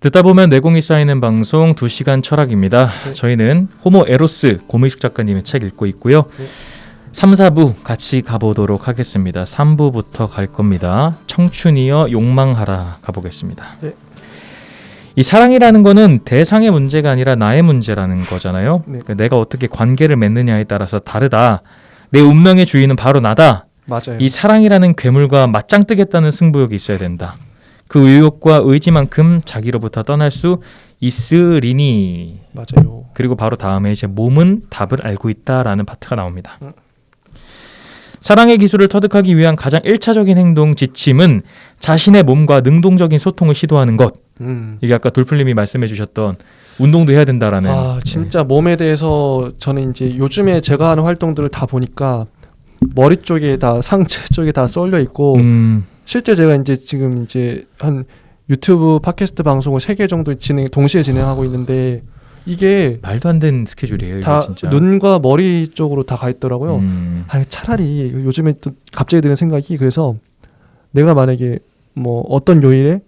듣다 보면 내공이 쌓이는 방송 2시간 철학입니다. 네. 저희는 호모 에로스 고미숙 작가님의 책 읽고 있고요. 네. 3, 4부 같이 가보도록 하겠습니다. 3부부터 갈 겁니다. 청춘이여 욕망하라 가보겠습니다. 네. 이 사랑이라는 거는 대상의 문제가 아니라 나의 문제라는 거잖아요. 네. 그러니까 내가 어떻게 관계를 맺느냐에 따라서 다르다. 내 운명의 주인은 바로 나다. 맞아요. 이 사랑이라는 괴물과 맞짱 뜨겠다는 승부욕이 있어야 된다. 그 의욕과 의지만큼 자기로부터 떠날 수 있으리니. 맞아요. 그리고 바로 다음에 이제 몸은 답을 알고 있다라는 파트가 나옵니다. 사랑의 기술을 터득하기 위한 가장 1차적인 행동 지침은 자신의 몸과 능동적인 소통을 시도하는 것. 이게 아까 돌풀님이 말씀해 주셨던 운동도 해야 된다라는. 진짜 몸에 대해서 저는 이제 요즘에 제가 하는 활동들을 다 보니까 머리 쪽에 다 상체 쪽에 다 쏠려 있고 실제 제가 이제 지금 이제 한 유튜브 팟캐스트 방송을 3개 정도 동시에 진행하고 있는데 이게 말도 안 되는 스케줄이에요. 다 이게 진짜. 눈과 머리 쪽으로 다 가 있더라고요. 차라리 요즘에 또 갑자기 드는 생각이 그래서 내가 만약에 뭐 어떤 요일에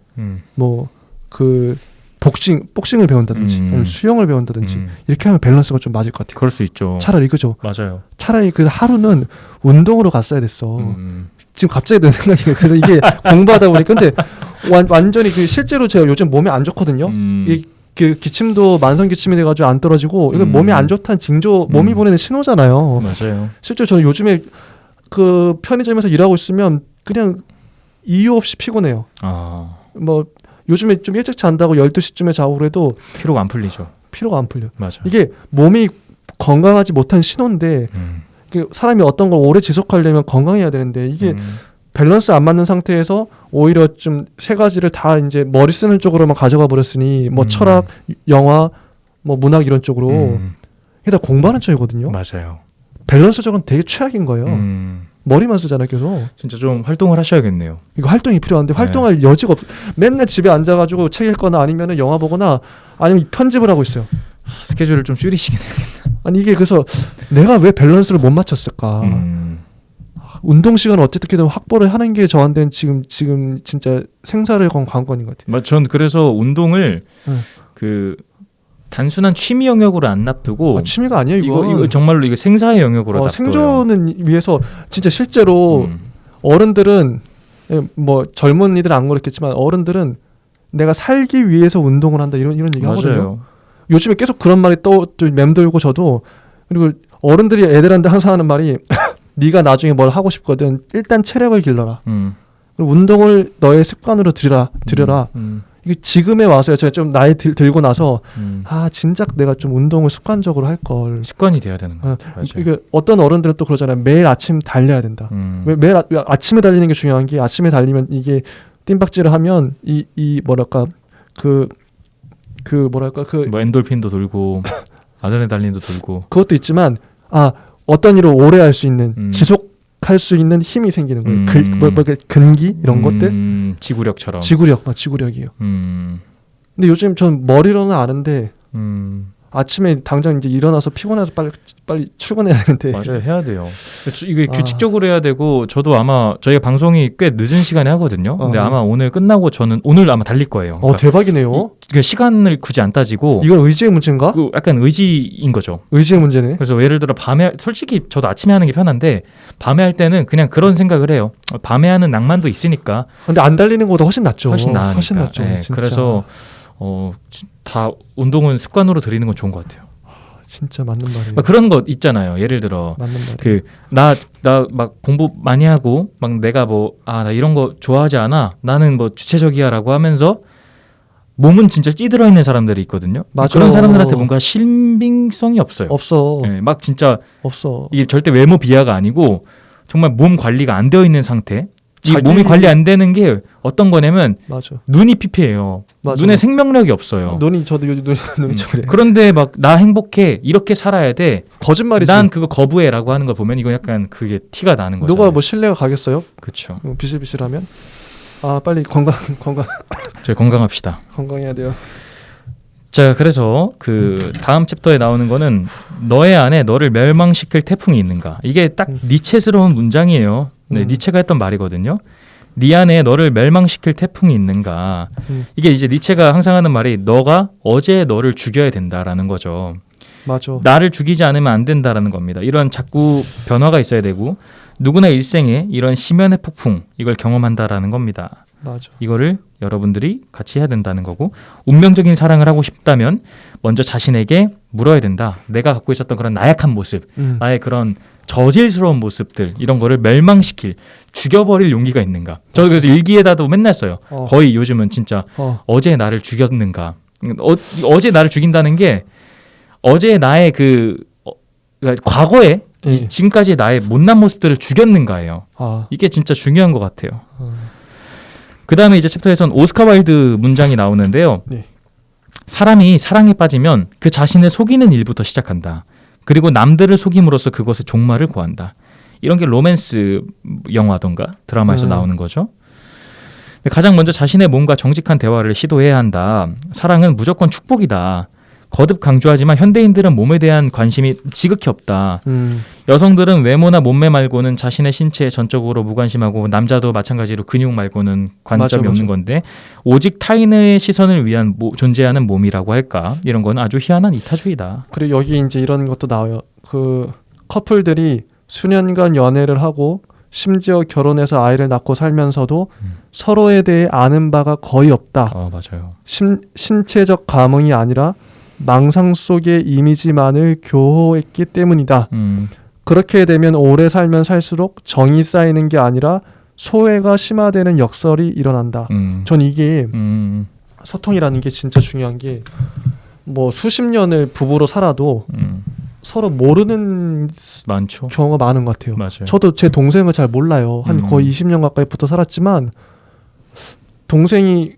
뭐 그 복싱을 배운다든지 아니면 수영을 배운다든지 이렇게 하면 밸런스가 좀 맞을 것 같아요. 그럴 수 있죠. 차라리 그죠. 맞아요. 차라리 그 하루는 운동으로 갔어야 됐어. 지금 갑자기 드는 생각이에요. 그래서 이게 공부하다 보니까 근데 완전히 그 실제로 제가 요즘 몸에 안 좋거든요. 그 기침도 만성 기침이 돼가지고 안 떨어지고 이건 몸이 안 좋다는 징조, 몸이 보내는 신호잖아요. 맞아요. 실제 저는 요즘에 그 편의점에서 일하고 있으면 그냥 이유 없이 피곤해요. 뭐 요즘에 좀 일찍 잔다고 12시쯤에 자고 그래도 피로가 안 풀리죠. 피로가 안 풀려. 맞아. 이게 몸이 건강하지 못한 신호인데 사람이 어떤 걸 오래 지속하려면 건강해야 되는데 이게 밸런스 안 맞는 상태에서 오히려 좀 세 가지를 다 이제 머리 쓰는 쪽으로만 가져가 버렸으니 뭐 철학, 영화, 뭐 문학 이런 쪽으로 이게 다 공부하는 쪽이거든요. 맞아요. 밸런스적으로 되게 최악인 거예요. 머리만 쓰잖아요, 계속. 진짜 좀 활동을 하셔야겠네요. 이거 활동이 필요한데 활동할 여지가 없어. 맨날 집에 앉아가지고 책 읽거나 아니면은 영화 보거나 아니면 편집을 하고 있어요. 스케줄을 좀 줄이시긴 해야겠다. 아니 이게 그래서 내가 왜 밸런스를 못 맞췄을까? 운동 시간을 어떻게든 확보를 하는 게 저한테는 지금 진짜 생사를 건 관건인 것 같아요. 전 그래서 운동을 그 단순한 취미 영역으로 안 놔두고 취미가 아니에요 이거 정말로 이거 생사의 영역으로 놔둬요. 생존은 위해서 진짜 실제로 어른들은 뭐 젊은이들은 안 그렇겠지만 어른들은 내가 살기 위해서 운동을 한다 이런 얘기 맞아요. 하거든요. 요즘에 계속 그런 말이 또 맴돌고 저도 그리고 어른들이 애들한테 항상 하는 말이 네가 나중에 뭘 하고 싶거든 일단 체력을 길러라. 그리고 운동을 너의 습관으로 들여라. 이게 지금에 와서요. 제가 좀 나이 들고 나서 진작 내가 좀 운동을 습관적으로 할 걸. 습관이 돼야 되는 거예요. 이게 어떤 어른들은 또 그러잖아요. 매일 아침 달려야 된다. 매일 아침에 달리는 게 중요한 게 아침에 달리면 이게 뜀박질을 하면 이 뭐랄까 그 뭐 엔돌핀도 돌고 아드레날린도 돌고 그것도 있지만 어떤 일을 오래 할 수 있는 지속할 수 있는 힘이 생기는 거예요. 근기 이런 것들 지구력처럼 지구력이에요. 근데 요즘 전 머리로는 아는데 아침에 당장 이제 일어나서 피곤해서 빨리 출근해야 되는데 맞아요. 해야 돼요. 이게 규칙적으로 해야 되고 저도 아마 저희가 방송이 꽤 늦은 시간에 하거든요. 근데 아마 오늘 끝나고 저는 오늘 아마 달릴 거예요. 그러니까 대박이네요. 시간을 굳이 안 따지고 이건 의지의 문제인가? 약간 의지인 거죠. 의지의 문제네. 그래서 예를 들어 밤에 솔직히 저도 아침에 하는 게 편한데 밤에 할 때는 그냥 그런 생각을 해요. 밤에 하는 낭만도 있으니까. 근데 안 달리는 것보다 훨씬 낫죠. 훨씬 낫죠. 네, 진짜. 그래서 다 운동은 습관으로 들이는 건 좋은 것 같아요. 진짜 맞는 말이에요. 그런 거 있잖아요. 예를 들어 맞는 말이에요. 나 막 공부 많이 하고 막 내가 나 이런 거 좋아하지 않아. 나는 뭐 주체적이야라고 하면서 몸은 진짜 찌들어 있는 사람들이 있거든요. 맞아. 그런 사람들한테 뭔가 신빙성이 없어요. 없어. 네, 막 진짜 없어. 이게 절대 외모 비하가 아니고 정말 몸 관리가 안 되어 있는 상태. 몸이 관리 안 되는 게 어떤 거냐면 맞아. 눈이 피폐해요. 맞아. 눈에 생명력이 없어요. 저도 요즘 눈이 좀 그래요. 그런데 막 나 행복해 이렇게 살아야 돼. 거짓말이지. 난 그거 거부해라고 하는 걸 보면 이거 약간 그게 티가 나는 거잖아요. 누가 뭐 신뢰가 가겠어요? 그렇죠. 비실비실하면 빨리 건강 저희 건강합시다. 건강해야 돼요. 자, 그래서 그 다음 챕터에 나오는 거는 너의 안에 너를 멸망시킬 태풍이 있는가. 이게 딱 니체스러운 문장이에요. 네, 니체가 했던 말이거든요. 네 안에 너를 멸망시킬 태풍이 있는가. 이게 이제 니체가 항상 하는 말이 너가 어제 너를 죽여야 된다라는 거죠. 맞아. 나를 죽이지 않으면 안 된다라는 겁니다. 이런 자꾸 변화가 있어야 되고 누구나 일생에 이런 심연의 폭풍 이걸 경험한다라는 겁니다. 맞아. 이거를 여러분들이 같이 해야 된다는 거고 운명적인 사랑을 하고 싶다면 먼저 자신에게 물어야 된다. 내가 갖고 있었던 그런 나약한 모습, 나의 그런 저질스러운 모습들 이런 거를 멸망시킬, 죽여버릴 용기가 있는가. 저 그래서 일기에다도 맨날 써요. 거의 요즘은 진짜 어제 나를 죽였는가. 어제 나를 죽인다는 게 어제 나의 그러니까 과거에 지금까지의 나의 못난 모습들을 죽였는가예요. 이게 진짜 중요한 것 같아요. 그 다음에 이제 챕터에선 오스카 와일드 문장이 나오는데요. 네. 사람이 사랑에 빠지면 그 자신을 속이는 일부터 시작한다. 그리고 남들을 속임으로써 그것의 종말을 구한다. 이런 게 로맨스 영화던가 드라마에서 나오는 거죠. 가장 먼저 자신의 몸과 정직한 대화를 시도해야 한다. 사랑은 무조건 축복이다. 거듭 강조하지만 현대인들은 몸에 대한 관심이 지극히 없다. 여성들은 외모나 몸매 말고는 자신의 신체에 전적으로 무관심하고 남자도 마찬가지로 근육 말고는 관점이 맞아. 없는 건데 오직 타인의 시선을 위한 존재하는 몸이라고 할까? 이런 건 아주 희한한 이타주의다. 그리고 여기 이제 이런 것도 나와요. 그 커플들이 수년간 연애를 하고 심지어 결혼해서 아이를 낳고 살면서도 서로에 대해 아는 바가 거의 없다. 맞아요. 신체적 감흥이 아니라 망상 속의 이미지만을 교호했기 때문이다. 그렇게 되면 오래 살면 살수록 정이 쌓이는 게 아니라 소외가 심화되는 역설이 일어난다. 전 이게 소통이라는 게 진짜 중요한 게 뭐 수십 년을 부부로 살아도 서로 모르는 많죠. 경우가 많은 것 같아요. 맞아요. 저도 제 동생을 잘 몰라요. 한 거의 20년 가까이 붙어 살았지만 동생이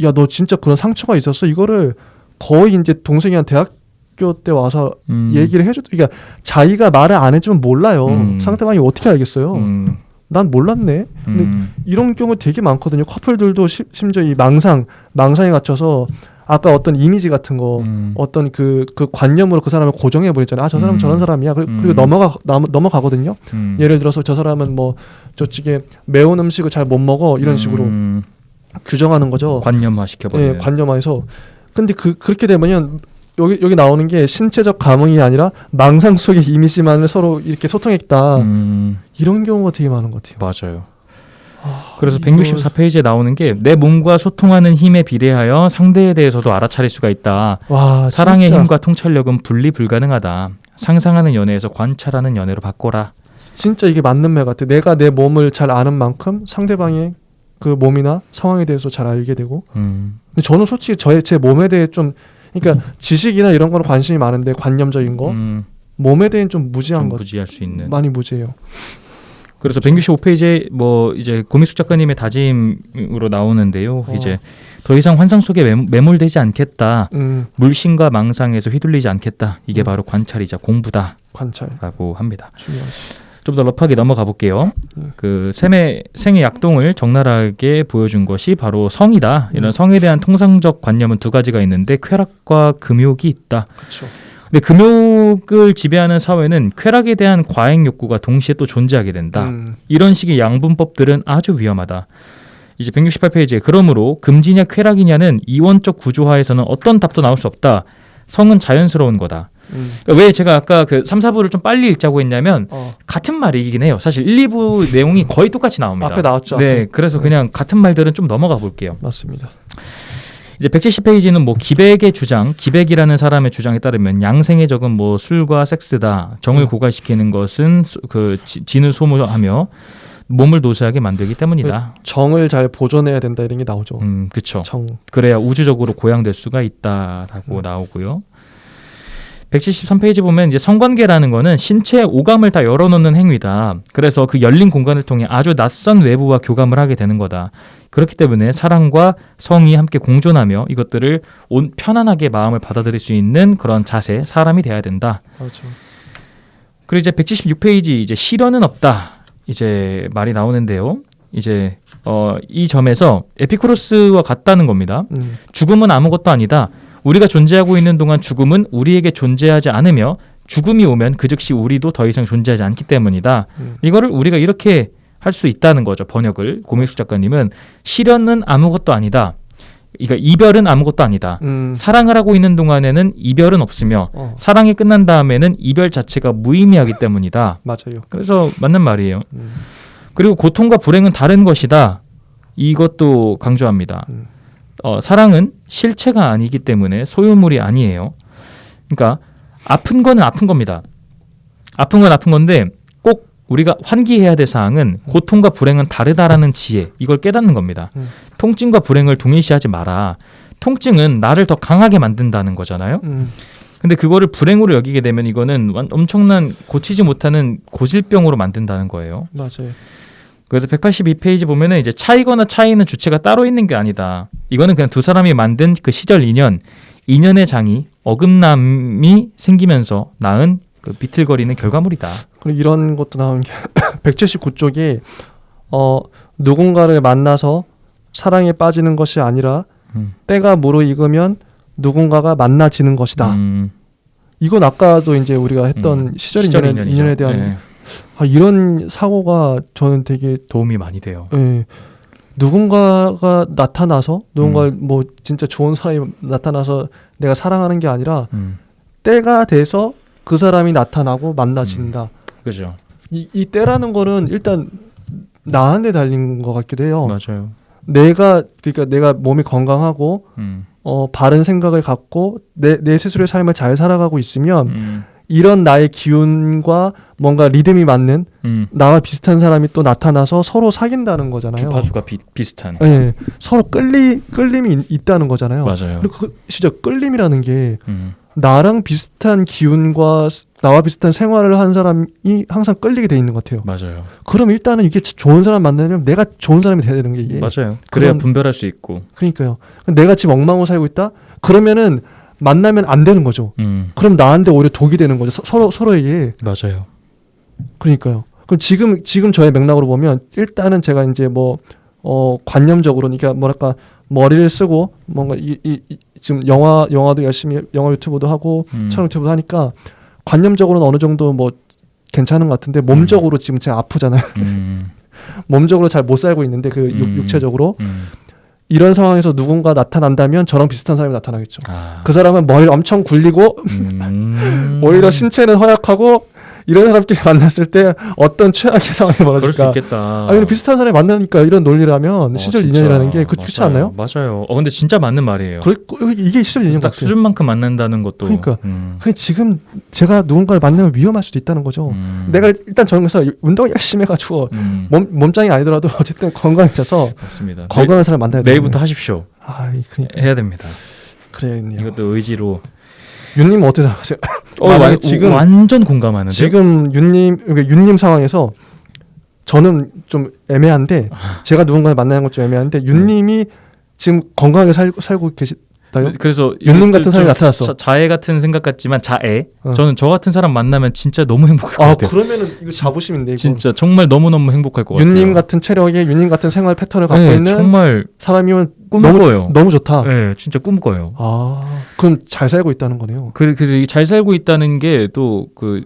야, 너 진짜 그런 상처가 있었어? 이거를 거의 이제 동생이 한 대학교 때 와서 얘기를 해줘. 그러니까 자기가 말을 안 해주면 몰라요. 상대방이 어떻게 알겠어요? 난 몰랐네. 근데 이런 경우 되게 많거든요. 커플들도 심지어 이 망상에 갇혀서 아까 어떤 이미지 같은 거 어떤 그 관념으로 그 사람을 고정해 버리잖아요. 저 사람은 저런 사람이야. 그리고 넘어가거든요. 예를 들어서 저 사람은 뭐 저쪽에 매운 음식을 잘 못 먹어 이런 식으로 규정하는 거죠. 관념화 시켜버리는. 네, 관념화해서. 근데 그렇게 되면은 여기 나오는 게 신체적 감흥이 아니라 망상 속의 이미지만을 서로 이렇게 소통했다. 이런 경우가 되게 많은 것 같아요. 맞아요. 그래서 164페이지에 나오는 게 내 몸과 소통하는 힘에 비례하여 상대에 대해서도 알아차릴 수가 있다. 와, 사랑의 진짜. 힘과 통찰력은 분리 불가능하다. 상상하는 연애에서 관찰하는 연애로 바꿔라. 진짜 이게 맞는 말 같아요. 내가 내 몸을 잘 아는 만큼 상대방의 그 몸이나 상황에 대해서 잘 알게 되고. 근데 저는 솔직히 제 몸에 대해 좀 그러니까 지식이나 이런 거는 관심이 많은데 관념적인 거 몸에 대해 좀 무지한 것. 무지할 수 있는. 많이 무지해요. 그래서 165페이지에 뭐 이제 고미숙 작가님의 다짐으로 나오는데요. 이제 더 이상 환상 속에 매몰되지 않겠다. 물심과 망상에서 휘둘리지 않겠다. 이게 바로 관찰이자 공부다. 관찰라고 합니다. 중요하지. 좀 더 러프하게 넘어가 볼게요. 그 생의 약동을 적나라하게 보여준 것이 바로 성이다. 이런 성에 대한 통상적 관념은 두 가지가 있는데 쾌락과 금욕이 있다. 그렇죠. 근데 금욕을 지배하는 사회는 쾌락에 대한 과잉 욕구가 동시에 또 존재하게 된다. 이런 식의 양분법들은 아주 위험하다. 이제 168페이지에 그러므로 금지냐 쾌락이냐는 이원적 구조화에서는 어떤 답도 나올 수 없다. 성은 자연스러운 거다. 그러니까 왜 제가 아까 그 3, 4부를 좀 빨리 읽자고 했냐면 같은 말이긴 해요. 사실 1, 2부 내용이 거의 똑같이 나옵니다. 앞에 나왔죠. 네, 앞에. 그래서 그냥 같은 말들은 좀 넘어가 볼게요. 맞습니다. 이제 170페이지는 뭐 기백의 주장, 기백이라는 사람의 주장에 따르면 양생의 적은 뭐 술과 섹스다. 정을 고갈시키는 것은 진을 소모하며 몸을 노쇠하게 만들기 때문이다. 정을 잘 보존해야 된다 이런 게 나오죠. 그렇죠. 정. 그래야 우주적으로 고양될 수가 있다라고 나오고요. 173페이지 보면 이제 성관계라는 거는 신체의 오감을 다 열어놓는 행위다. 그래서 그 열린 공간을 통해 아주 낯선 외부와 교감을 하게 되는 거다. 그렇기 때문에 사랑과 성이 함께 공존하며 이것들을 편안하게 마음을 받아들일 수 있는 그런 자세, 사람이 돼야 된다. 맞아. 그리고 이제 176페이지 이제 실현은 없다. 이제 말이 나오는데요. 이제 이 점에서 에피쿠로스와 같다는 겁니다. 죽음은 아무것도 아니다. 우리가 존재하고 있는 동안 죽음은 우리에게 존재하지 않으며 죽음이 오면 그 즉시 우리도 더 이상 존재하지 않기 때문이다. 이거를 우리가 이렇게 할 수 있다는 거죠. 번역을 고명숙 작가님은 시련은 아무것도 아니다. 그러니까 이별은 아무것도 아니다. 사랑을 하고 있는 동안에는 이별은 없으며 사랑이 끝난 다음에는 이별 자체가 무의미하기 때문이다. 맞아요. 그래서 맞는 말이에요. 그리고 고통과 불행은 다른 것이다. 이것도 강조합니다. 사랑은 실체가 아니기 때문에 소유물이 아니에요. 그러니까 아픈 거는 아픈 겁니다. 아픈 건 아픈 건데 꼭 우리가 환기해야 될 사항은 고통과 불행은 다르다라는 지혜, 이걸 깨닫는 겁니다. 통증과 불행을 동일시하지 마라. 통증은 나를 더 강하게 만든다는 거잖아요. 근데 그거를 불행으로 여기게 되면 이거는 엄청난 고치지 못하는 고질병으로 만든다는 거예요. 맞아요. 그래서 182페이지 보면은 이제 차이거나 차이는 주체가 따로 있는 게 아니다. 이거는 그냥 두 사람이 만든 그 시절 인연의 장이 어긋남이 생기면서 낳은 그 비틀거리는 결과물이다. 그리고 이런 것도 나오는 게 179쪽에 누군가를 만나서 사랑에 빠지는 것이 아니라 때가 무르익으면 누군가가 만나지는 것이다. 이건 아까도 이제 우리가 했던 시절 인연에 대한 네. 이런 사고가 저는 되게 도움이 많이 돼요. 예, 누군가가 나타나서 누군가 뭐 진짜 좋은 사람이 나타나서 내가 사랑하는 게 아니라 때가 돼서 그 사람이 나타나고 만나진다. 그죠. 이 때라는 거는 일단 나한테 달린 것 같기도 해요. 맞아요. 그러니까 내가 몸이 건강하고 바른 생각을 갖고 내 스스로의 삶을 잘 살아가고 있으면 이런 나의 기운과 뭔가 리듬이 맞는 나와 비슷한 사람이 또 나타나서 서로 사귄다는 거잖아요. 주파수가 비슷한. 네, 서로 끌림이 있다는 거잖아요. 맞아요. 그리고 진짜 끌림이라는 게 나랑 비슷한 기운과 나와 비슷한 생활을 한 사람이 항상 끌리게 돼 있는 것 같아요. 맞아요. 그럼 일단은 이게 좋은 사람 만나려면 내가 좋은 사람이 돼야 되는 게 이게. 맞아요. 그래야 분별할 수 있고. 그러니까요. 내가 지금 엉망으로 살고 있다? 그러면은 만나면 안 되는 거죠. 그럼 나한테 오히려 독이 되는 거죠. 서로에게. 맞아요. 그러니까요. 그럼 지금 저의 맥락으로 보면 일단은 제가 이제 뭐 관념적으로 그러니까 뭐랄까 머리를 쓰고 뭔가 지금 영화도 열심히 영화 유튜브도 하고 촬영 유튜브도 하니까 관념적으로는 어느 정도 뭐 괜찮은 것 같은데 몸적으로 지금 제가 아프잖아요. 몸적으로 잘 못 살고 있는데 그 육체적으로 이런 상황에서 누군가 나타난다면 저랑 비슷한 사람이 나타나겠죠. 그 사람은 머리를 엄청 굴리고 오히려 신체는 허약하고 이런 사람끼리 만났을 때 어떤 최악의 상황이 벌어질까. 그럴 수 있겠다. 근데 비슷한 사람이 만나니까 이런 논리라면 시절 인연이라는 게 그렇지 않나요? 맞아요. 근데 진짜 맞는 말이에요. 이게 시절 인연 딱 같아요. 수준만큼 만난다는 것도. 그러니까 지금 제가 누군가를 만나면 위험할 수도 있다는 거죠. 내가 일단 저는 그래서 운동 열심히 해가지고 몸짱이 아니더라도 어쨌든 건강해져서 맞습니다. 건강한 사람 만나야 돼요. 내일부터 하십시오. 그러니까. 해야 됩니다. 그래야겠네요. 이것도 의지로. 윤님 어떻게 생각하세요? 지금 완전 공감하는데. 지금 윤님 상황에서 저는 좀 애매한데 제가 누군가를 만나는 것 좀 애매한데 윤님이 지금 건강하게 살고 계시다요? 그래서 윤님 같은 사람이 나타났어. 자애 같은 생각 같지만 자애. 저는 저 같은 사람 만나면 진짜 너무 행복할 것 같아요. 그러면은 이거 자부심인데 이거. 진짜 정말 너무너무 행복할 것 같아요. 윤님 같은 체력에 윤님 같은 생활 패턴을 갖고 있는 정말 사람이면 꿈꿔요. 너무 좋다. 네, 진짜 꿈꿔요. 그럼 잘 살고 있다는 거네요. 그래서 잘 살고 있다는 게 또 그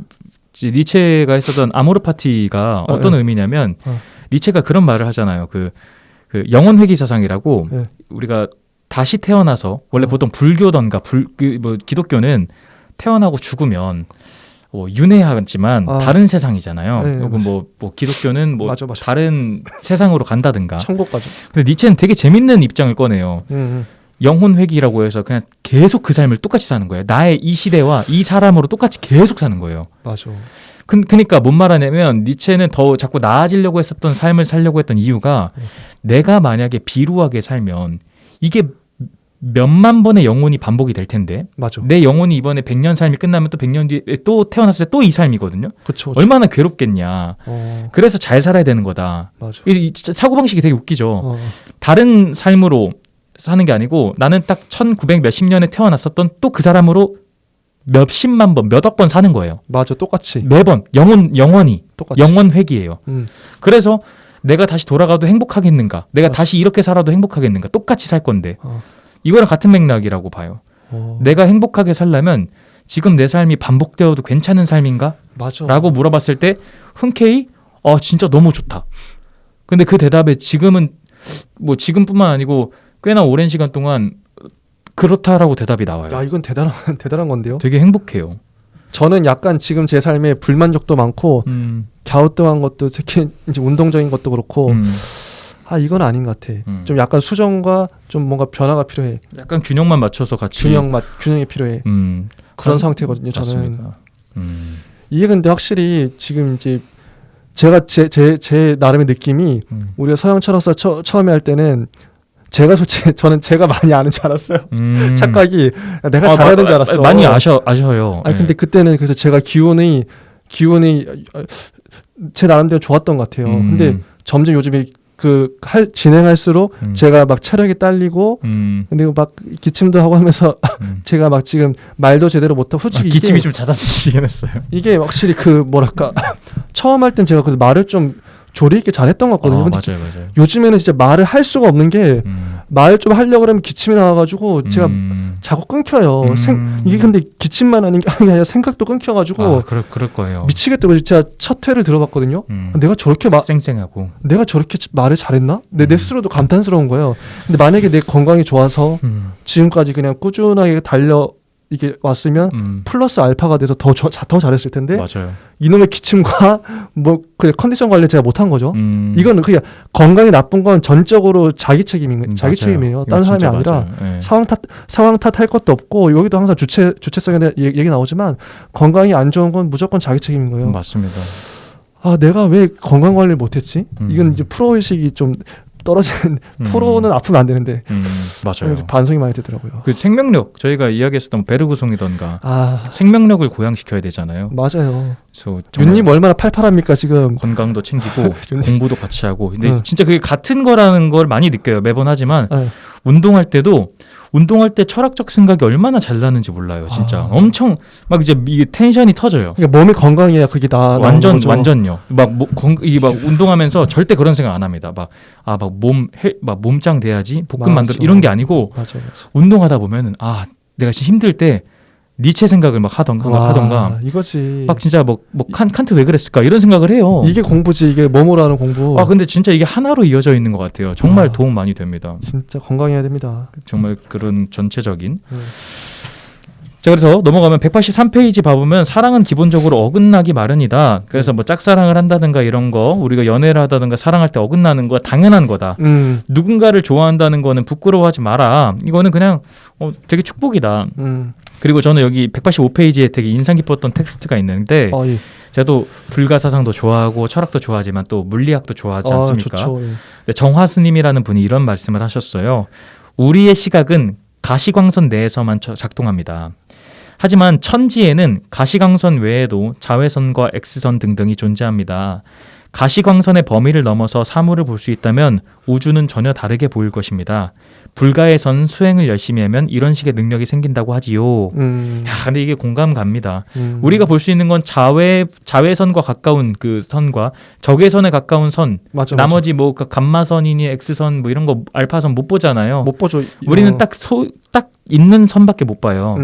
니체가 했었던 아모르 파티가 어떤 의미냐면 니체가 그런 말을 하잖아요. 그 영혼 회귀 사상이라고 우리가 다시 태어나서 원래 보통 불교던가 기독교는 태어나고 죽으면 윤회하지만 다른 세상이잖아요. 혹은 뭐 기독교는 맞아. 다른 세상으로 간다든가. 천국 가죠. 근데 니체는 되게 재밌는 입장을 꺼내요. 영혼 회귀라고 해서 그냥 계속 그 삶을 똑같이 사는 거예요. 나의 이 시대와 이 사람으로 똑같이 계속 사는 거예요. 맞아. 그러니까 뭔 말하냐면 니체는 더 자꾸 나아지려고 했었던 삶을 살려고 했던 이유가 내가 만약에 비루하게 살면 이게 몇만 번의 영혼이 반복이 될 텐데 맞아. 내 영혼이 이번에 100년 삶이 끝나면 또 100년 뒤에 또 태어났을 때 또 이 삶이거든요. 그쵸. 얼마나 괴롭겠냐. 그래서 잘 살아야 되는 거다. 맞아. 이 사고방식이 되게 웃기죠. 다른 삶으로 사는 게 아니고 나는 딱 1900 몇십 년에 태어났었던 또 그 사람으로 몇십만 번, 몇억 번 사는 거예요. 맞아. 똑같이. 매번 영원히 똑같이. 영원 회귀예요. 그래서 내가 다시 돌아가도 행복하겠는가? 내가 다시 이렇게 살아도 행복하겠는가? 똑같이 살 건데. 이거랑 같은 맥락이라고 봐요. 내가 행복하게 살려면 지금 내 삶이 반복되어도 괜찮은 삶인가? 맞아. 라고 물어봤을 때 흔쾌히 진짜 너무 좋다. 근데 그 대답에 지금은 뭐 지금뿐만 아니고 꽤나 오랜 시간 동안 그렇다라고 대답이 나와요. 야, 이건 대단한 건데요. 되게 행복해요. 저는 약간 지금 제 삶에 불만족도 많고 갸우뚱한 것도 특히 이제 운동적인 것도 그렇고 이건 아닌 것 같아. 좀 약간 수정과 좀 뭔가 변화가 필요해. 약간 균형만 맞춰서 같이 균형이 필요해. 그런 상태거든요. 저는. 맞습니다. 이게 근데 확실히 지금 이제 제가 제 나름의 느낌이 우리가 서양 철학사 처음에 할 때는 제가 솔직히 저는 제가 많이 아는 줄 알았어요. 착각이 내가 잘하는 줄 알았어. 많이 아셔요. 아니 근데 그때는 그래서 제가 기운이 제 나름대로 좋았던 것 같아요. 근데 점점 요즘에 진행할수록 제가 막 체력이 딸리고 근데 막 기침도 하고 하면서 제가 막 지금 말도 제대로 못하고 솔직히 기침이 좀 잦아지긴 했어요. 이게 확실히 뭐랄까 처음 할 땐 제가 그래도 말을 좀 조리 있게 잘했던 것 같거든요. 근데 맞아요. 요즘에는 진짜 말을 할 수가 없는 게 말 좀 하려고 하면 기침이 나와가지고 제가 자꾸 끊겨요. 이게 근데 기침만 하는 게 아니라 생각도 끊겨가지고 그럴 거예요. 미치겠더라고요. 진짜 첫 회를 들어봤거든요. 내가 저렇게 쌩쌩하고 내가 저렇게 말을 잘했나? 내 스스로도 감탄스러운 거예요. 근데 만약에 내 건강이 좋아서 지금까지 그냥 꾸준하게 이게 왔으면 플러스 알파가 돼서 더 잘했을 텐데 맞아요. 이놈의 기침과 뭐 그냥 컨디션 관리 제가 못한 거죠. 이거는 그냥 건강이 나쁜 건 전적으로 자기 책임이에요. 다른 사람이 아니라 네. 상황 탓할 것도 없고 여기도 항상 주체성에 얘기 나오지만 건강이 안 좋은 건 무조건 자기 책임인 거예요. 맞습니다. 내가 왜 건강 관리를 못했지? 이건 이제 프로 의식이 좀 떨어지는 프로는 아프면 안 되는데 맞아요. 반성이 많이 되더라고요. 그 생명력 저희가 이야기했었던 베르구송이던가 생명력을 고양시켜야 되잖아요. 맞아요. 그래서 윤님 얼마나 팔팔합니까 지금. 건강도 챙기고 공부도 같이 하고 근데 진짜 그게 같은 거라는 걸 많이 느껴요. 매번 하지만 운동할 때 철학적 생각이 얼마나 잘 나는지 몰라요. 진짜 엄청 막 이제 이게 텐션이 터져요. 그러니까 몸이 건강해야 그게 완전요. 막 운동하면서 절대 그런 생각 안 합니다. 몸짱 돼야지 볶음 만들어 이런 게 아니고 맞아. 운동하다 보면은 내가 진짜 힘들 때 니체 생각을 막 하던가 이거지. 막 진짜 칸트 왜 그랬을까 이런 생각을 해요. 이게 공부지. 이게 몸으로 하는 공부. 근데 진짜 이게 하나로 이어져 있는 것 같아요. 정말 도움 많이 됩니다. 진짜 건강해야 됩니다. 정말 그런 전체적인. 자, 그래서 넘어가면 183페이지 봐보면 사랑은 기본적으로 어긋나기 마련이다. 그래서 뭐 짝사랑을 한다든가 이런 거 우리가 연애를 하다든가 사랑할 때 어긋나는 거 당연한 거다. 누군가를 좋아한다는 거는 부끄러워하지 마라. 이거는 그냥 되게 축복이다. 그리고 저는 여기 185페이지에 되게 인상 깊었던 텍스트가 있는데 예. 제가 또 불가사상도 좋아하고 철학도 좋아하지만 또 물리학도 좋아하지 않습니까? 좋죠. 예. 정화스님이라는 분이 이런 말씀을 하셨어요. 우리의 시각은 가시광선 내에서만 작동합니다. 하지만 천지에는 가시광선 외에도 자외선과 X선 등등이 존재합니다. 가시광선의 범위를 넘어서 사물을 볼 수 있다면 우주는 전혀 다르게 보일 것입니다. 불가의 선 수행을 열심히 하면 이런 식의 능력이 생긴다고 하지요. 근데 이게 공감 갑니다. 우리가 볼 수 있는 건 자외선과 가까운 그 선과 적외선에 가까운 선. 나머지 뭐 감마선이니 X선 뭐 이런 거 알파선 못 보잖아요. 못 보죠. 우리는 딱 있는 선밖에 못 봐요.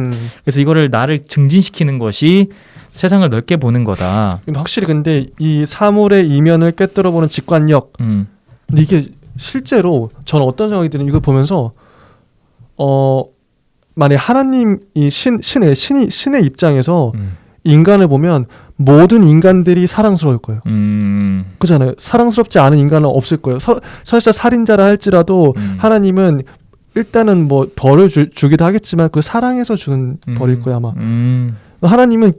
그래서 이거를 나를 증진시키는 것이 세상을 넓게 보는 거다. 확실히 근데 이 사물의 이면을 꿰뚫어보는 직관력. 근데 이게 실제로 저는 어떤 생각이 드냐면 이걸 보면서 만약 하나님이 신의 입장에서 인간을 보면 모든 인간들이 사랑스러울 거예요. 그렇잖아요. 사랑스럽지 않은 인간은 없을 거예요. 설사 살인자라 할지라도 하나님은 일단은 뭐 벌을 주기도 하겠지만 그 사랑해서 주는 벌일 거예요 아마. 하나님은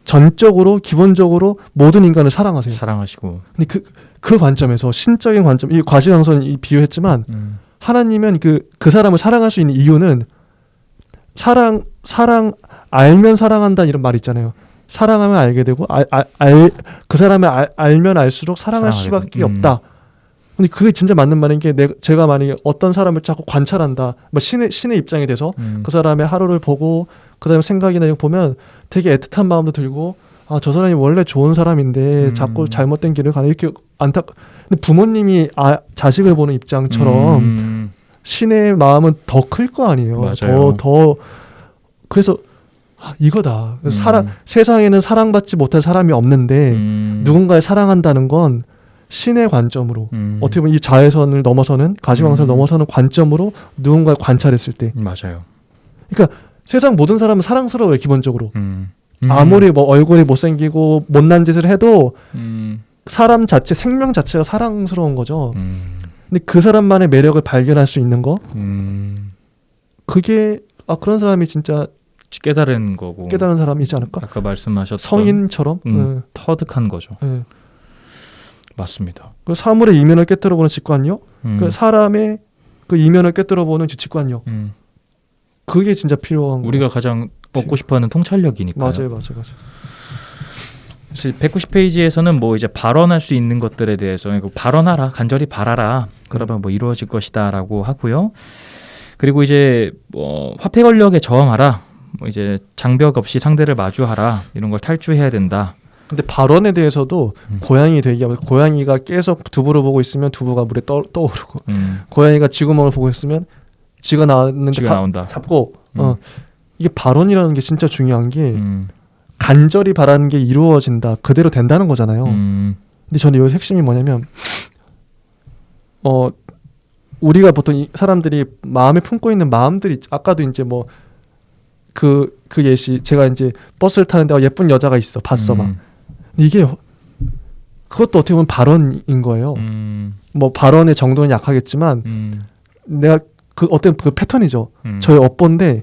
전적으로 기본적으로 모든 인간을 사랑하시고. 근데 그 관점에서 신적인 관점, 이 과시광선 비유했지만 하나님은 그 사람을 사랑할 수 있는 이유는 사랑 알면 사랑한다 이런 말 있잖아요. 사랑하면 알게 되고 그 사람을 알면 알수록 사랑할 수밖에 없다. 근데 그게 진짜 맞는 말인 게 제가 만약에 어떤 사람을 자꾸 관찰한다. 뭐 신의 입장에 대해서 그 사람의 하루를 보고 그 사람의 생각이나 이런 거 보면 되게 애틋한 마음도 들고 저 사람이 원래 좋은 사람인데 자꾸 잘못된 길을 가네 이렇게 근데 부모님이 자식을 보는 입장처럼 신의 마음은 더 클 거 아니에요. 맞아요. 그래서 이거다. 세상에는 사랑받지 못할 사람이 없는데 누군가를 사랑한다는 건 신의 관점으로 어떻게 보면 이 자외선을 넘어서는 가시광선을 넘어서는 관점으로 누군가를 관찰했을 때 맞아요. 그러니까 세상 모든 사람은 사랑스러워요 기본적으로. 아무리 뭐 얼굴이 못생기고 못난 짓을 해도 사람 자체 생명 자체가 사랑스러운 거죠. 근데 그 사람만의 매력을 발견할 수 있는 거 그게 그런 사람이 진짜 깨달은 거고 깨달은 사람이지 않을까? 아까 말씀하셨던 성인처럼 터득한 거죠. 네. 맞습니다. 그 사물의 이면을 깨뜨려보는 직관력, 그 사람의 그 이면을 깨뜨려보는 직관력, 그게 진짜 필요한 거. 우리가 가장 얻고 싶어하는 통찰력이니까요. 맞아요. 그래서 190페이지에서는 뭐 이제 발언할 수 있는 것들에 대해서 발언하라, 간절히 바라라, 그러면 뭐 이루어질 것이다라고 하고요. 그리고 이제 뭐 화폐 권력에 저항하라, 뭐 이제 장벽 없이 상대를 마주하라, 이런 걸 탈주해야 된다. 근데 발언에 대해서도 고양이 되기하면 고양이가 계속 두부를 보고 있으면 두부가 물에 떠오르고 고양이가 쥐구멍을 보고 있으면 쥐가 나왔는데 나온다. 잡고 이게 발언이라는 게 진짜 중요한 게 간절히 바라는 게 이루어진다 그대로 된다는 거잖아요. 근데 저는 여기 핵심이 뭐냐면 우리가 보통 이 사람들이 마음에 품고 있는 마음들이 아까도 이제 뭐 그 예시 제가 이제 버스를 타는데 예쁜 여자가 있어 봤어 막 이게 그것도 어떻게 보면 발언인 거예요. 뭐 발언의 정도는 약하겠지만 내가 그 어떤 그 패턴이죠. 저의 업보인데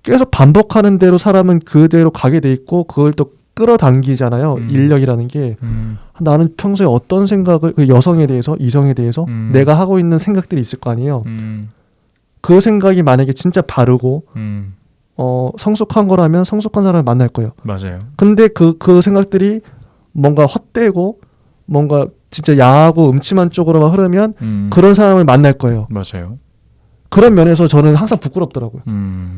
계속 반복하는 대로 사람은 그대로 가게 돼 있고 그걸 또 끌어당기잖아요. 인력이라는 게 나는 평소에 어떤 생각을 그 여성에 대해서 이성에 대해서 내가 하고 있는 생각들이 있을 거 아니에요. 그 생각이 만약에 진짜 바르고 성숙한 거라면 성숙한 사람을 만날 거예요. 맞아요. 근데 그 생각들이 뭔가 헛되고 뭔가 진짜 야하고 음침한 쪽으로만 흐르면 그런 사람을 만날 거예요. 맞아요. 그런 면에서 저는 항상 부끄럽더라고요.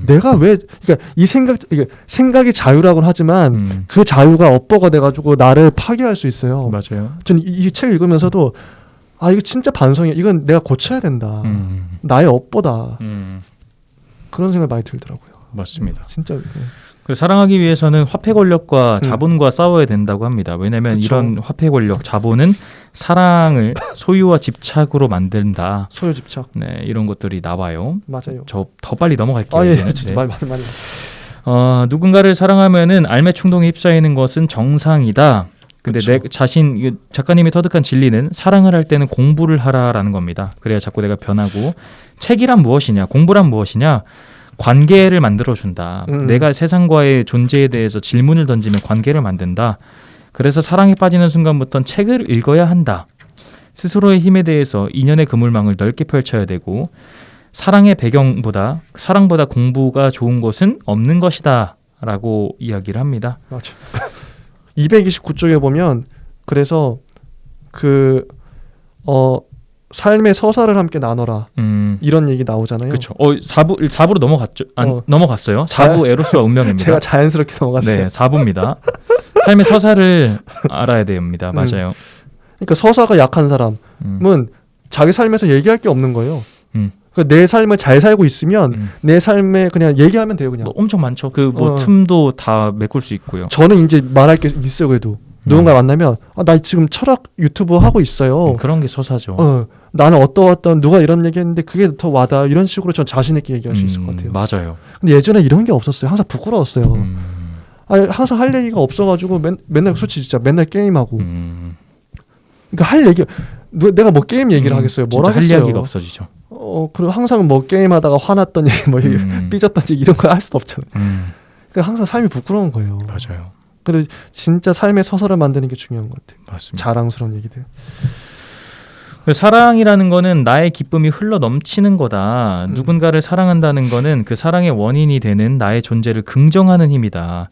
내가 왜 그러니까 이게 생각이 자유라고는 하지만 그 자유가 업보가 돼가지고 나를 파괴할 수 있어요. 맞아요. 저는 이 책 읽으면서도 이거 진짜 반성이야. 이건 내가 고쳐야 된다. 나의 업보다. 그런 생각이 많이 들더라고요. 맞습니다. 진짜. 그래서 사랑하기 위해서는 화폐 권력과 자본과 싸워야 된다고 합니다. 왜냐하면 그쵸. 이런 화폐 권력, 자본은 사랑을 소유와 집착으로 만든다. 소유 집착. 네, 이런 것들이 나와요. 맞아요. 저 더 빨리 넘어갈게요. 예. 이제는. 진짜 네. 많이. 누군가를 사랑하면은 알매 충동에 휩싸이는 것은 정상이다. 근데 그쵸. 내 자신 작가님이 터득한 진리는 사랑을 할 때는 공부를 하라라는 겁니다. 그래야 자꾸 내가 변하고 책이란 무엇이냐, 공부란 무엇이냐, 관계를 만들어준다. 내가 세상과의 존재에 대해서 질문을 던지면 관계를 만든다. 그래서 사랑에 빠지는 순간부터는 책을 읽어야 한다. 스스로의 힘에 대해서 인연의 그물망을 넓게 펼쳐야 되고 사랑의 배경보다 사랑보다 공부가 좋은 것은 없는 것이다 라고 이야기를 합니다. 맞아. 229쪽에 보면 그래서 삶의 서사를 함께 나눠라 이런 얘기 나오잖아요. 그렇죠. 4부로 넘어갔죠. 넘어갔어요. 4부 에로스와 운명입니다. 제가 자연스럽게 넘어갔어요. 네, 4부입니다. 삶의 서사를 알아야 됩니다. 맞아요. 그러니까 서사가 약한 사람은 자기 삶에서 얘기할 게 없는 거예요. 그러니까 내 삶을 잘 살고 있으면 내 삶에 그냥 얘기하면 돼요. 그냥. 엄청 많죠. 틈도 다 메꿀 수 있고요. 저는 이제 말할 게 있어요. 그래도. 누군가 만나면 나 지금 철학 유튜브 하고 있어요. 그런 게 서사죠. 나는 어떤 누가 이런 얘기했는데 그게 더 와닿아. 이런 식으로 전 자신 있게 얘기할 수 있을 것 같아요. 맞아요. 근데 예전에 이런 게 없었어요. 항상 부끄러웠어요. 항상 할 얘기가 없어가지고 맨날 솔직히 진짜 맨날 게임하고. 그러니까 할 얘기 내가 뭐 게임 얘기를 하겠어요. 뭘 하겠어요. 할 얘기가 없어지죠. 그리고 항상 뭐 게임하다가 화났던 얘기, 뭐 삐졌던 얘기 이런 거 할 수도 없잖아요. 그러니까 항상 삶이 부끄러운 거예요. 맞아요. 그래서 진짜 삶의 서사를 만드는 게 중요한 것 같아요. 맞습니다. 자랑스러운 얘기들. 사랑이라는 거는 나의 기쁨이 흘러 넘치는 거다. 누군가를 사랑한다는 거는 그 사랑의 원인이 되는 나의 존재를 긍정하는 힘이다.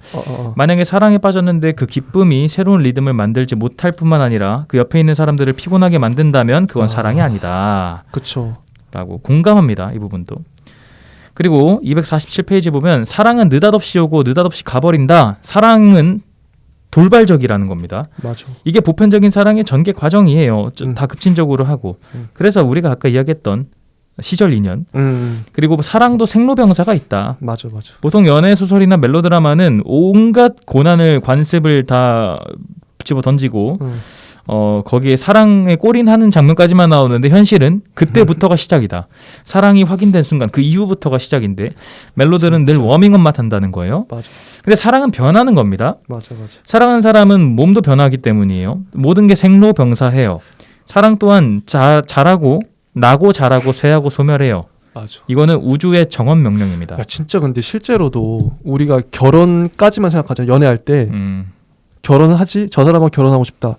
만약에 사랑에 빠졌는데 그 기쁨이 새로운 리듬을 만들지 못할 뿐만 아니라 그 옆에 있는 사람들을 피곤하게 만든다면 그건 사랑이 아니다. 그렇죠. 라고 공감합니다. 이 부분도. 그리고 247페이지 보면 사랑은 느닷없이 오고 느닷없이 가버린다. 사랑은 돌발적이라는 겁니다. 맞아. 이게 보편적인 사랑의 전개 과정이에요. 다 급진적으로 하고. 그래서 우리가 아까 이야기했던 시절 인연. 그리고 사랑도 생로병사가 있다. 맞아. 보통 연애 소설이나 멜로드라마는 온갖 고난을 관습을 다 집어 던지고 거기에 사랑에 골인하는 장면까지만 나오는데 현실은 그때부터가 시작이다. 사랑이 확인된 순간 그 이후부터가 시작인데 멜로들은 늘 워밍업만 한다는 거예요. 맞아. 근데 사랑은 변하는 겁니다. 맞아. 사랑하는 사람은 몸도 변하기 때문이에요. 모든 게 생로병사해요. 사랑 또한 자라고 나고 자라고 쇠하고 소멸해요. 맞아. 이거는 우주의 정원 명령입니다. 야, 진짜 근데 실제로도 우리가 결혼까지만 생각하자. 연애할 때 결혼하지? 저 사람하고 결혼하고 싶다.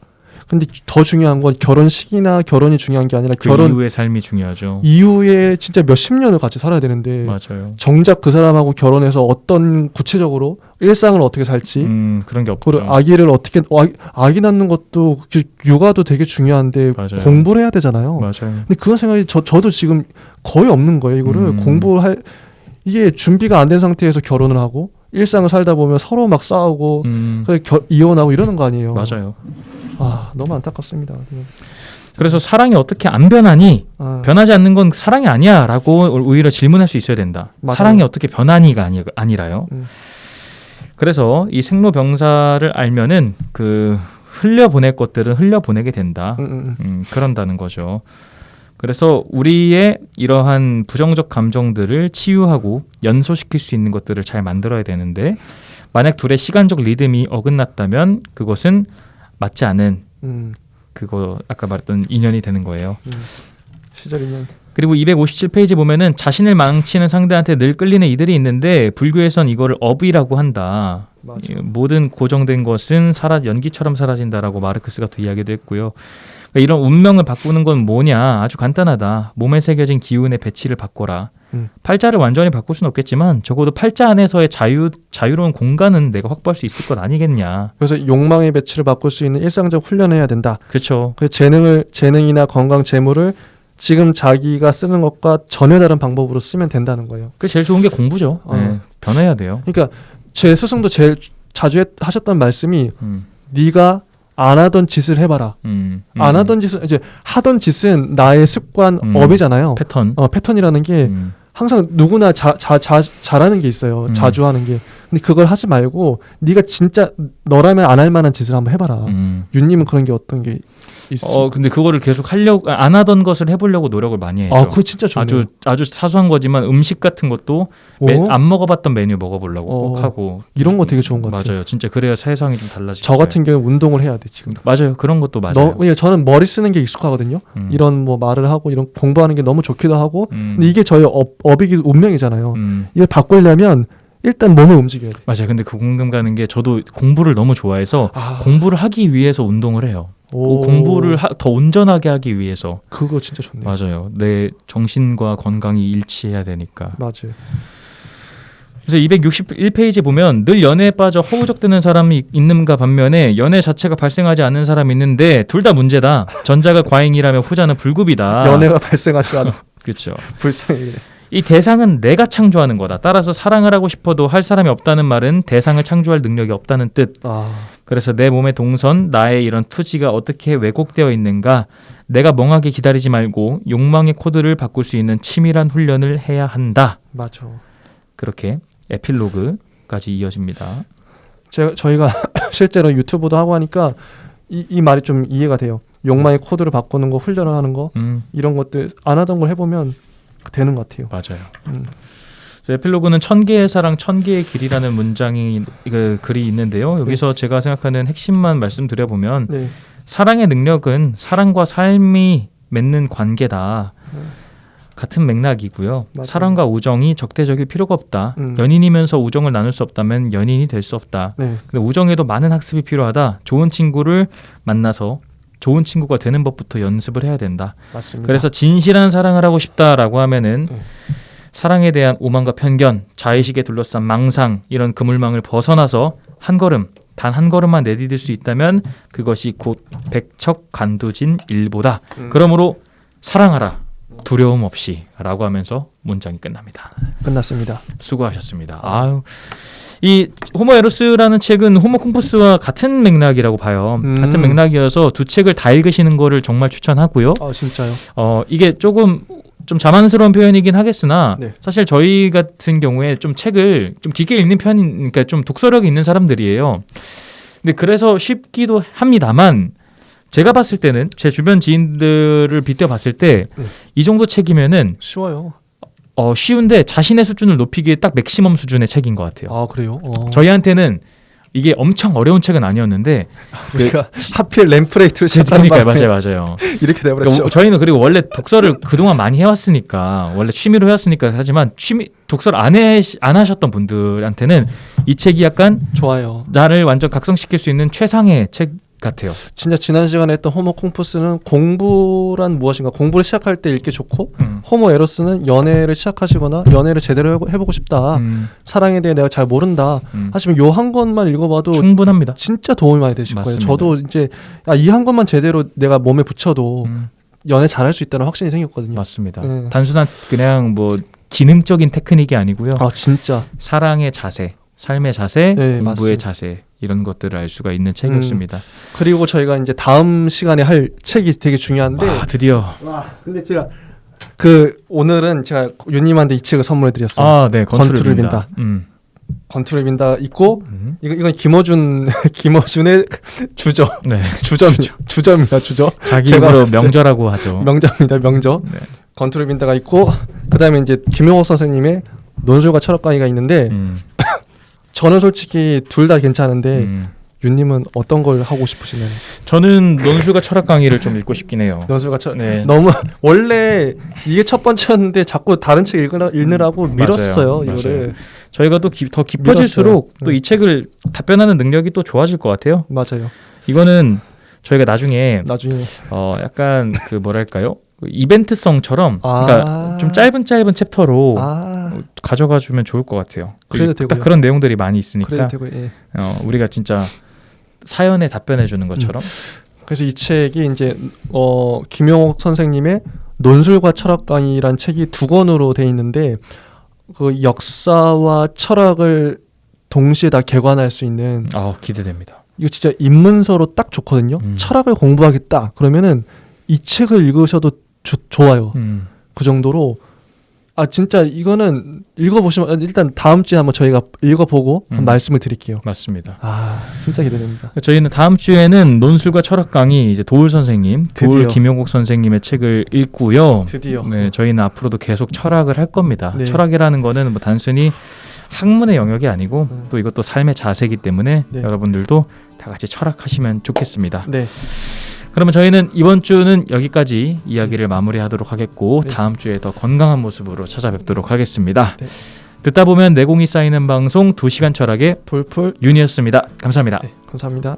근데 더 중요한 건 결혼 시기나 결혼이 중요한 게 아니라 그 결혼 이후의 삶이 중요하죠. 이후에 진짜 몇십 년을 같이 살아야 되는데 맞아요. 정작 그 사람하고 결혼해서 어떤 구체적으로 일상을 어떻게 살지 그런 게 없죠. 그리고 아기를 어떻게 아기 낳는 것도 육아도 되게 중요한데 맞아요. 공부를 해야 되잖아요. 맞아요. 근데 그런 생각이 저도 지금 거의 없는 거예요. 이거를 공부할 이게 준비가 안 된 상태에서 결혼을 하고 일상을 살다 보면 서로 막 싸우고 이혼하고 이러는 거 아니에요. 맞아요. 아, 너무 안타깝습니다. 그래서 사랑이 어떻게 안 변하니? 아, 변하지 않는 건 사랑이 아니야 라고 오히려 질문할 수 있어야 된다. 맞아요. 사랑이 어떻게 변하니가 아니라요. 그래서 이 생로병사를 알면은 그 흘려보낼 것들은 흘려보내게 된다. 그런다는 거죠. 그래서 우리의 이러한 부정적 감정들을 치유하고 연소시킬 수 있는 것들을 잘 만들어야 되는데 만약 둘의 시간적 리듬이 어긋났다면 그것은 맞지 않은 그거 아까 말했던 인연이 되는 거예요. 시절 인연. 그리고 257페이지 보면은 자신을 망치는 상대한테 늘 끌리는 이들이 있는데 불교에선 이거를 업이라고 한다. 맞아. 모든 고정된 것은 연기처럼 사라진다라고 마르크스가 또 이야기도 했고요. 그러니까 이런 운명을 바꾸는 건 뭐냐? 아주 간단하다. 몸에 새겨진 기운의 배치를 바꿔라. 팔자를 완전히 바꿀 수는 없겠지만 적어도 팔자 안에서의 자유로운 공간은 내가 확보할 수 있을 것 아니겠냐. 그래서 욕망의 배치를 바꿀 수 있는 일상적 훈련을 해야 된다. 그렇죠. 그 재능이나 건강, 재물을 지금 자기가 쓰는 것과 전혀 다른 방법으로 쓰면 된다는 거예요. 그 제일 좋은 게 공부죠. 네, 변해야 돼요. 그러니까 제 스승도 제일 자주 하셨던 말씀이 네가 안 하던 짓을 해봐라. 안 하던 짓은 이제 하던 짓은 나의 습관, 업이잖아요. 패턴. 패턴이라는 게 항상 누구나 잘하는 게 있어요. 자주 하는 게. 근데 그걸 하지 말고 네가 진짜 너라면 안 할 만한 짓을 한번 해봐라. 윤님은 그런 게 어떤 게 있어요? 근데 그거를 계속 하려고 안 하던 것을 해보려고 노력을 많이 해요. 그거 진짜 좋네요. 아주 사소한 거지만 음식 같은 것도 안 먹어봤던 메뉴 먹어보려고 꼭 하고 이런 거 되게 좋은 것 같아요. 맞아요. 진짜 그래야 세상이 좀 달라지죠. 저 같은 경우 운동을 해야 돼 지금. 맞아요. 그런 것도 맞아요. 저는 머리 쓰는 게 익숙하거든요. 이런 뭐 말을 하고 이런 공부하는 게 너무 좋기도 하고. 근데 이게 저희 업이기 운명이잖아요. 이걸 바꾸려면 일단 몸을 움직여야 돼. 맞아요. 근데 그 공감 가는 게 저도 공부를 너무 좋아해서 공부를 하기 위해서 운동을 해요. 공부를 더 온전하게 하기 위해서. 그거 진짜 좋네요. 맞아요. 내 정신과 건강이 일치해야 되니까. 맞아요. 그래서 261페이지 보면 늘 연애에 빠져 허우적대는 사람이 있는가 반면에 연애 자체가 발생하지 않는 사람이 있는데 둘 다 문제다. 전자가 과잉이라면 후자는 불급이다. 연애가 발생하지 않아. 그렇죠. 불쌍해. 이 대상은 내가 창조하는 거다. 따라서 사랑을 하고 싶어도 할 사람이 없다는 말은 대상을 창조할 능력이 없다는 뜻. 그래서 내 몸의 동선, 나의 이런 투지가 어떻게 왜곡되어 있는가, 내가 멍하게 기다리지 말고 욕망의 코드를 바꿀 수 있는 치밀한 훈련을 해야 한다. 맞아. 그렇게 에필로그까지 이어집니다. 저희가 실제로 유튜브도 하고 하니까 이 말이 좀 이해가 돼요. 욕망의 코드를 바꾸는 거, 훈련을 하는 거, 이런 것들 안 하던 걸 해보면 되는 것 같아요. 맞아요. 에필로그는 1000개의 사랑 1000개의 길이라는 문장이 글이 있는데요. 여기서 제가 생각하는 핵심만 말씀드려보면 사랑의 능력은 사랑과 삶이 맺는 관계다. 같은 맥락이고요. 맞아요. 사랑과 우정이 적대적일 필요가 없다. 연인이면서 우정을 나눌 수 없다면 연인이 될 수 없다. 근데 우정에도 많은 학습이 필요하다. 좋은 친구를 만나서 좋은 친구가 되는 법부터 연습을 해야 된다. 맞습니다. 그래서 진실한 사랑을 하고 싶다라고 하면은 사랑에 대한 오만과 편견, 자의식에 둘러싼 망상 이런 그물망을 벗어나서 단 한 걸음만 내디딜 수 있다면 그것이 곧 백척간두진 일보다. 그러므로 사랑하라 두려움 없이 라고 하면서 문장이 끝납니다. 끝났습니다. 수고하셨습니다. 아유. 이 호모 에로스라는 책은 호모 콩푸스와 같은 맥락이라고 봐요. 같은 맥락이어서 두 책을 다 읽으시는 거를 정말 추천하고요. 진짜요? 이게 좀 자만스러운 표현이긴 하겠으나 사실 저희 같은 경우에 좀 책을 좀 깊게 읽는 그러니까 좀 독서력이 있는 사람들이에요. 근데 그래서 쉽기도 합니다만 제가 봤을 때는 제 주변 지인들을 빗대어 봤을 때 이 정도 책이면은 쉬워요. 쉬운데 자신의 수준을 높이기에 딱 맥시멈 수준의 책인 것 같아요. 아 그래요? 저희한테는 이게 엄청 어려운 책은 아니었는데 우리가 하필 램프레이트 시작하는 그러니까 바람에 맞아요. 이렇게 돼버렸죠. 저희는 그리고 원래 독서를 그동안 많이 해왔으니까 원래 취미로 해왔으니까 하지만 독서를 안 하셨던 분들한테는 이 책이 약간 좋아요. 나를 완전 각성시킬 수 있는 최상의 책 같아요. 진짜 지난 시간에 했던 호모 콩푸스는 공부란 무엇인가 공부를 시작할 때 읽기 좋고 호모 에로스는 연애를 시작하시거나 연애를 제대로 해보고 싶다. 사랑에 대해 내가 잘 모른다. 하시면 요 한 권만 읽어봐도 충분합니다. 진짜 도움이 많이 되실 맞습니다. 거예요. 저도 이제 이 한 권만 제대로 내가 몸에 붙여도 연애 잘할 수 있다는 확신이 생겼거든요. 맞습니다. 단순한 그냥 뭐 기능적인 테크닉이 아니고요. 진짜 사랑의 자세, 삶의 자세, 네, 공부의 맞습니다. 자세 이런 것들을 알 수가 있는 책이었습니다. 그리고 저희가 이제 다음 시간에 할 책이 되게 중요한데 드디어 근데 제가 오늘은 제가 윤님한테 이 책을 선물해 드렸어요. 네, 건투를 빈다. 건투를 빈다 있고 이건 김어준의 주저. 네. 주저입니다. 주저. 자기 입으로 명저라고 하죠. 명저입니다. 명저. 네. 건투를 빈다가 있고 그다음에 이제 김용옥 선생님의 논술과 철학 강의가 있는데 저는 솔직히 둘 다 괜찮은데 윤님은 어떤 걸 하고 싶으시나요? 저는 논술과 철학 강의를 좀 읽고 싶긴 해요. 논술과 철학 네. 너무 원래 이게 첫 번째였는데 자꾸 다른 책 읽느라고 밀었어요. 맞아요. 이거를 저희가 또 더 깊어질수록 또 이 책을 답변하는 능력이 또 좋아질 것 같아요. 맞아요. 이거는 저희가 나중에 약간 뭐랄까요? 이벤트성처럼 그러니까 좀 짧은 챕터로 가져가 주면 좋을 것 같아요. 그래도 되고요. 딱 그런 내용들이 많이 있으니까 그래도 되고, 예. 우리가 진짜 사연에 답변해 주는 것처럼. 그래서 이 책이 이제 김용옥 선생님의 논술과 철학 강의란 책이 2권으로 돼 있는데 그 역사와 철학을 동시에 다 개관할 수 있는 기대됩니다. 이거 진짜 입문서로 딱 좋거든요. 철학을 공부하겠다 그러면은 이 책을 읽으셔도 좋아요. 그 정도로 진짜 이거는 읽어보시면 일단 다음 주에 한번 저희가 읽어보고 말씀을 드릴게요. 맞습니다. 진짜 기대됩니다. 저희는 다음 주에는 논술과 철학 강의 이제 도울 선생님, 도울 김용옥 선생님의 책을 읽고요. 드디어. 네, 저희는 앞으로도 계속 철학을 할 겁니다. 네. 철학이라는 거는 뭐 단순히 학문의 영역이 아니고 또 이것도 삶의 자세이기 때문에 여러분들도 다 같이 철학하시면 좋겠습니다. 네. 그러면 저희는 이번 주는 여기까지 이야기를 마무리하도록 하겠고 다음 주에 더 건강한 모습으로 찾아뵙도록 하겠습니다. 듣다 보면 내공이 쌓이는 방송 2시간 철학의 돌풀 윤이었습니다. 감사합니다. 감사합니다.